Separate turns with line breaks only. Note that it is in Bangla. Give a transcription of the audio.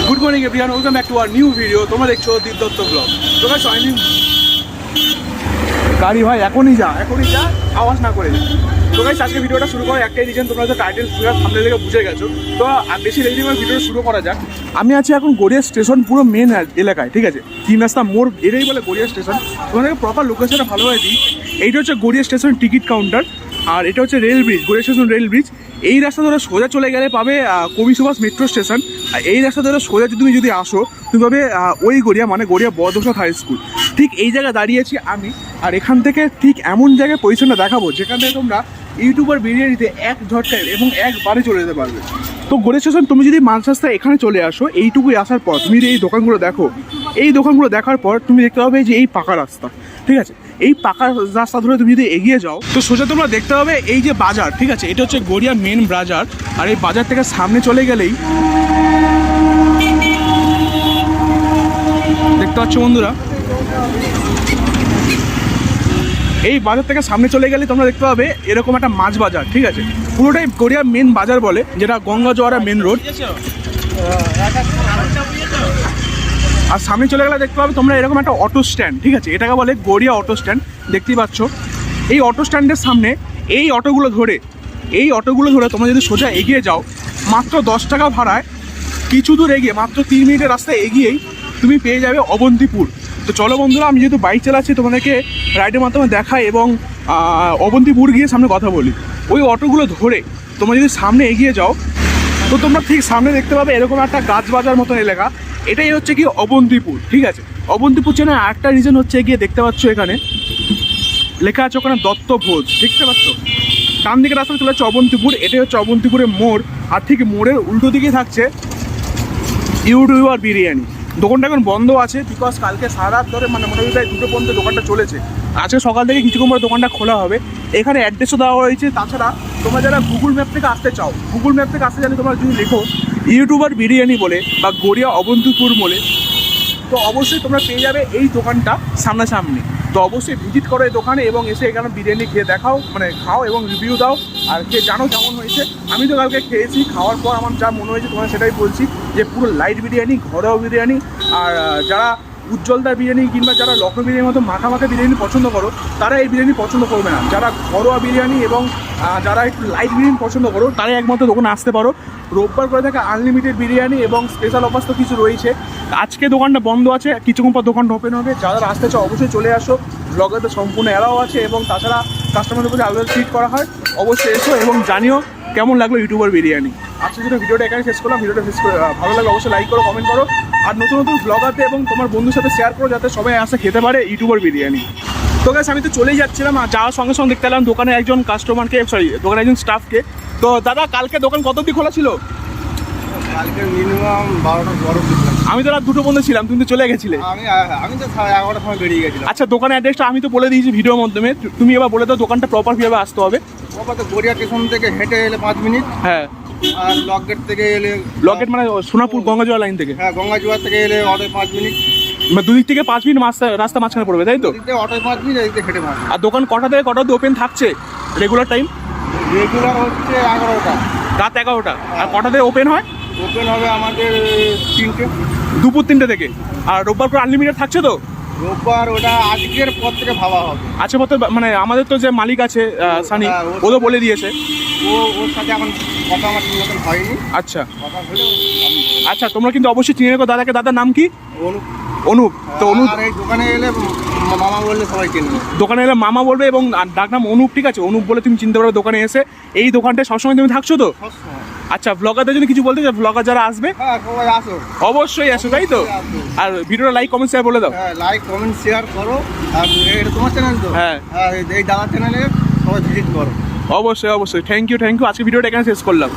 Good morning everyone, welcome back to our new video. তোমরা দেখছো দীপ দত্ত ব্লগ। তোমরা জয়েনিং গাড়ি ভাই এখনই যা আওয়াজ না করে। তো গাইস আজকে ভিডিওটা শুরু করার একটাই রিজন, তোমরা তো টাইটেল সামনে থেকে বুঝে গেছো। তো বেশি লেট করে ভিডিওটা শুরু করা যাক। আমি আছি এখন গড়িয়া স্টেশন, পুরো মেন এলাকায়, ঠিক আছে? 3 রাস্তা মোড় এটাই বলে গড়িয়া স্টেশন। তোমাদেরকে প্রপার লোকেশনটা ভালোভাবে দিই। এইটা হচ্ছে গড়িয়া স্টেশন টিকিট কাউন্টার, আর এটা হচ্ছে rail bridge, Garia station rail bridge. এই রাস্তা ধরে সোজা চলে গেলে পাবে কবি সুভাষ মেট্রো স্টেশন। আর এই রাস্তা ধরে সোজা তুমি যদি আসো তুমি পাবে ওই গড়িয়া, মানে গড়িয়া বড়দোসা হাই স্কুল। ঠিক এই জায়গায় দাঁড়িয়েছি আমি, আর এখান থেকে ঠিক এমন জায়গায় পজিশনটা দেখাবো যেখান থেকে তোমরা ইউটিউবার বিরিয়ানিতে এক ঝটকায় এবং একবারে চলে যেতে পারবে। তো গড়িয়া স্টেশন তুমি যদি মাঝ রাস্তায় এখানে চলে আসো, এইটুকুই আসার পর তুমি যদি এই দোকানগুলো দেখো, এই দোকানগুলো দেখার পর তুমি দেখতে পাবে যে এই পাকা রাস্তা, ঠিক আছে? এই পাকা রাস্তা ধরে তুমি যদি এগিয়ে যাও তো সোজা তোমরা দেখতে পাবে এই যে বাজার, ঠিক আছে? এটা হচ্ছে গড়িয়া মেন বাজার। আর এই বাজার থেকে সামনে চলে গেলেই দেখতে পাচ্ছ বন্ধুরা, এই বাজার থেকে সামনে চলে গেলে তোমরা দেখতে পাবে এরকম একটা মাছ বাজার, ঠিক আছে? পুরোটাই গড়িয়া মেন বাজার বলে, যেটা গঙ্গা জোয়ারা মেন রোড। আর সামনে চলে গেলে দেখতে পাবে তোমরা এরকম একটা অটো স্ট্যান্ড, ঠিক আছে? এটাকে বলে গড়িয়া অটো স্ট্যান্ড, দেখতেই পাচ্ছ। এই অটো স্ট্যান্ডের সামনে এই অটোগুলো ধরে তোমরা যদি সোজা এগিয়ে যাও, মাত্র 10 টাকা ভাড়ায় কিছু দূর এগিয়ে, মাত্র 3 মিনিটের রাস্তায় এগিয়েই তুমি পেয়ে যাবে অবন্তিপুর। তো চলো বন্ধুরা, আমি যেহেতু বাইক চালাচ্ছি তোমাদেরকে রাইডের মাধ্যমে দেখাই এবং অবন্তিপুর গিয়ে সামনে কথা বলি। ওই অটোগুলো ধরে তোমরা যদি সামনে এগিয়ে যাও তো তোমরা ঠিক সামনে দেখতে পাবে এরকম একটা গাছ বাজার মতন এলাকা। এটাই হচ্ছে কি অবন্তিপুর, ঠিক আছে? অবন্তিপুর চেনার একটা রিজন হচ্ছে গিয়ে দেখতে পাচ্ছ এখানে লেখা আছে ওখানে দত্ত ভোজ, দেখতে পাচ্ছ? ডান দিকে রাস্তা চলে যাচ্ছে অবন্তিপুর, এটাই হচ্ছে অবন্তিপুরের মোড়। আর ঠিক মোড়ের উল্টো দিকে থাকছে ইউটিউবার বিরিয়ানি। দোকানটা এখন বন্ধ আছে, বিকজ কালকে সারা রাত ধরে মানে মোটামুটি 2টো পর্যন্ত দোকানটা চলেছে। আজকে সকাল থেকে কিছুক্ষণ পরে দোকানটা খোলা হবে। এখানে অ্যাড্রেসও দেওয়া হয়েছে। তাছাড়া তোমরা যারা গুগল ম্যাপ থেকে আসতে চাও, গুগল ম্যাপ থেকে আসতে জানি তোমরা যদি লেখো ইউটিউবার বিরিয়ানি বলে বা গড়িয়া অবন্তিপুর বলে, তো অবশ্যই তোমরা পেয়ে যাবে এই দোকানটা সামনাসামনি। তো অবশ্যই ভিজিট করো এই দোকানে এবং এসে এখানে বিরিয়ানি খেয়ে দেখাও, মানে খাও এবং রিভিউ দাও, আর খেয়ে জানো কেমন হয়েছে। আমি তো কালকে খেয়েছি, খাওয়ার পর আমার যা মনে হয়েছে তোমার সেটাই বলছি, যে পুরো লাইট বিরিয়ানি, ঘরোয়া বিরিয়ানি। আর যারা উজ্জ্বলদার বিরিয়ানি কিংবা যারা লখনৌ বিরিয়ানির মতো মাখা বিরিয়ানি পছন্দ করো, তারা এই বিরিয়ানি পছন্দ করবে না। যারা ঘরোয়া বিরিয়ানি এবং যারা একটু লাইট বিরিয়ানি পছন্দ করো, তারাই একমাত্র দোকানে আসতে পারো। রোববার করে থাকে আনলিমিটেড বিরিয়ানি এবং স্পেশাল অফার তো কিছু রয়েছে। আজকে দোকানটা বন্ধ আছে, কিছুক্ষণ পর দোকানটা ওপেন হবে। যারা আসতে চাও অবশ্যই চলে আসো, ব্লগারদের সম্পূর্ণ এলাও আছে এবং তাছাড়া কাস্টমারের উপরে আলাদা ট্রিট করা হয়। অবশ্যই এসো এবং জানিও কেমন লাগলো ইউটিউবার বিরিয়ানি। আজকে যদি ভিডিওটা এখানে শেষ করলাম, ভিডিওটা শেষ করে ভালো লাগলে অবশ্যই লাইক করো, কমেন্ট করো, আর নতুন নতুন ব্লগারদের এবং তোমার বন্ধুর সাথে শেয়ার করো যাতে সবাই আসে খেতে পারে ইউটিউবার বিরিয়ানি। তো গাইস আমি তো চলেই যাচ্ছিলাম, আর যাওয়ার সঙ্গে সঙ্গে দেখতে পেলাম দোকানে একজন কাস্টমারকে, দোকানে একজন স্টাফকে। তো দাদা, কালকে দোকান কত অবধি খোলা ছিল?
কালকে মিনিমাম 12টার পর।
আমি তো রাত 2টো পর্যন্ত ছিলাম, তুমি তো চলে গেছিলে।
আমি তো 11টার সময় বেরিয়ে গেছিলাম।
আচ্ছা, দোকানের অ্যাড্রেসটা আমি তো বলে দিয়েছি ভিডিওর মাধ্যমে, তুমি এবার বলে দাও দোকানটা প্রপার কীভাবে আসতে হবে।
তো গড়িয়া স্টেশন থেকে হেঁটে এলে 5 মিনিট।
হ্যাঁ,
আর লক গেট থেকে এলে,
লক গেট মানে সোনাপুর গঙ্গাজোয়া লাইন থেকে।
হ্যাঁ, গঙ্গাজোয়ার থেকে এলে অটোয় 5 মিনিট।
মানে দুদিক থেকে 5 মিনিট রাস্তা মাঝখানে পড়বে, তাই তো?
এদিকে অটোয় 5 মিনিট, এদিকে হেঁটে 5 মিনিট।
আর দোকান কটা থেকে কটা অবধি ওপেন থাকছে রেগুলার টাইম?
রেগুলার হচ্ছে 11টা,
রাত 11টা। আর কটা থেকে ওপেন হয়?
ওপেন হবে আমাদের 3টে,
দুপুর 3টে থেকে। আর রোববার করে আনলিমিটেড থাকছে তো?
রোববার ওটা আজকের পর থেকে ভাবা হবে।
আচ্ছা, মানে আমাদের তো যে মালিক আছে সানি, ও তো বলে দিয়েছে।
ওর সাথে এখন কথা আমার ঠিক মতন হয়নি।
আচ্ছা
কথা হলেও
আচ্ছা, তোমরা কিন্তু অবশ্যই চিনে রেখো দাদাকে। দাদার নাম কি?
অনুপ।
অনুপ। তো অনুপ,
আর এই দোকানে এলে মামা বললে সবাই চিনবে।
দোকানে এলে মামা বলবে এবং ডাক নাম অনুপ, ঠিক আছে? অনুপ বলে তুমি চিনতে পারবে দোকানে এসে। এই দোকানটায় সবসময় তুমি থাকছো তো? আচ্ছা, ব্লগারদের জন্য কিছু বলতে চাও? ব্লগার যারা আসবে
হ্যাঁ, সবাই আসো,
অবশ্যই আসো, তাই তো? আর ভিডিওটা লাইক কমেন্ট শেয়ার বলে দাও।
হ্যাঁ, লাইক কমেন্ট শেয়ার করো। আর এটা তোমার চ্যানেল তো?
হ্যাঁ,
এই দাদার চ্যানেলে সবাই ভিজিট করো।
অবশ্যই অবশ্যই। Thank you. আজকে ভিডিওটা এখানে শেষ করলাম।